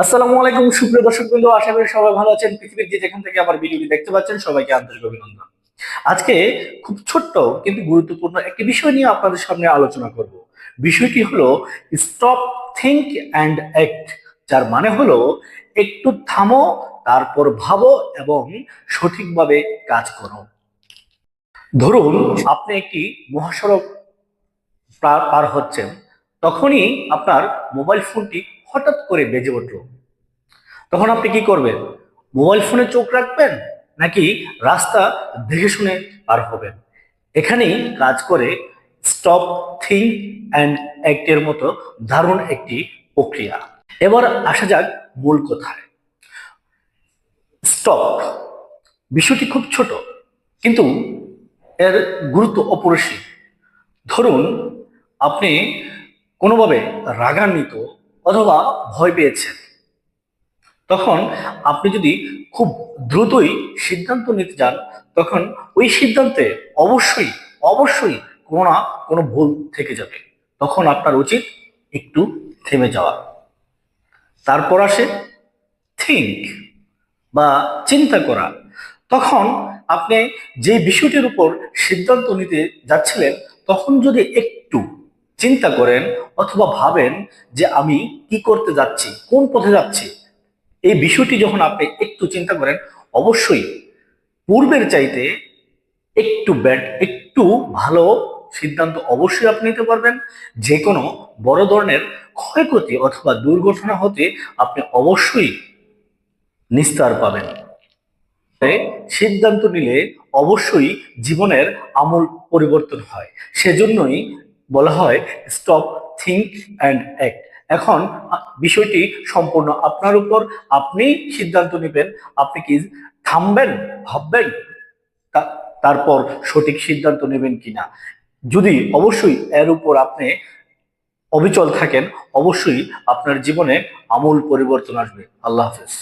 আসসালামু আলাইকুম সুপ্রিয় দর্শকবৃন্দ, আশা করি সবাই ভালো আছেন। পৃথিবীর যে যেখান থেকে আমার ভিডিওটি দেখতে পাচ্ছেন সবাইকে আন্তরিক অভিনন্দন। আজকে খুব ছোট্ট কিন্তু গুরুত্বপূর্ণ একটি বিষয় নিয়ে আপনাদের সামনে আলোচনা করব। বিষয়টি হলো স্টপ, থিঙ্ক অ্যান্ড অ্যাক্ট, যার মানে হলো একটু থামো, তারপর ভাবো এবং সঠিকভাবে কাজ করো। ধরুন আপনি একটি মহাসড়ক পার হচ্ছেন, তখনই আপনার মোবাইল ফোনটি হঠাৎ করে বেজে উঠল। তখন আপনি কি করবেন? মোবাইল ফোনে চোখ রাখবেন নাকি রাস্তা দেখে শুনে পার হবেন? এখানেই কাজ করে স্টপ, থিঙ্ক অ্যান্ড অ্যাক্টের মতো দারুণ একটি প্রক্রিয়া। এবার আসা যাক মূল কথায়। স্টপ বিষয়টি খুব ছোট, কিন্তু এর গুরুত্ব অপরিসীম। ধরুন আপনি কোনোভাবে রাগান্বিত অথবা ভয় পেয়েছেন, তখন আপনি যদি খুব দ্রুতই সিদ্ধান্ত নিতে যান, তখন ওই সিদ্ধান্তে অবশ্যই অবশ্যই কোনো না কোনো ভুল থেকে যাবে। তখন আপনার উচিত একটু থেমে যাওয়া। তারপর আসে থিঙ্ক বা চিন্তা করা। তখন আপনি যে বিষয়টির উপর সিদ্ধান্ত নিতে যাচ্ছিলেন, তখন যদি একটু চিন্তা করেন অথবা ভাবেন যে আমি কি করতে যাচ্ছি, কোন পথে যাচ্ছি, এই বিষয়টি যখন আপনি একটু চিন্তা করেন, অবশ্যই পূর্বের চাইতে একটু ভালো সিদ্ধান্ত অবশ্যই আপনি নিতে পারবেন। যে কোনো বড় ধরনের ক্ষয়ক্ষতি অথবা দুর্ঘটনা হতে আপনি অবশ্যই নিস্তার পাবেন। তাই সিদ্ধান্ত নিলে অবশ্যই জীবনের আমূল পরিবর্তন হয়। সেজন্যই বলা হয় স্টপ, থিঙ্ক অ্যান্ড অ্যাক্ট। এখন বিষয়টি সম্পূর্ণ আপনার উপর। আপনি সিদ্ধান্ত নেবেন, আপনি কি থামবেন, ভাববেন, তারপর সঠিক সিদ্ধান্ত নেবেন কিনা। যদি অবশ্যই এর উপর আপনি অবিচল থাকেন, অবশ্যই আপনার জীবনে আমূল পরিবর্তন আসবে। আল্লাহ হাফেজ।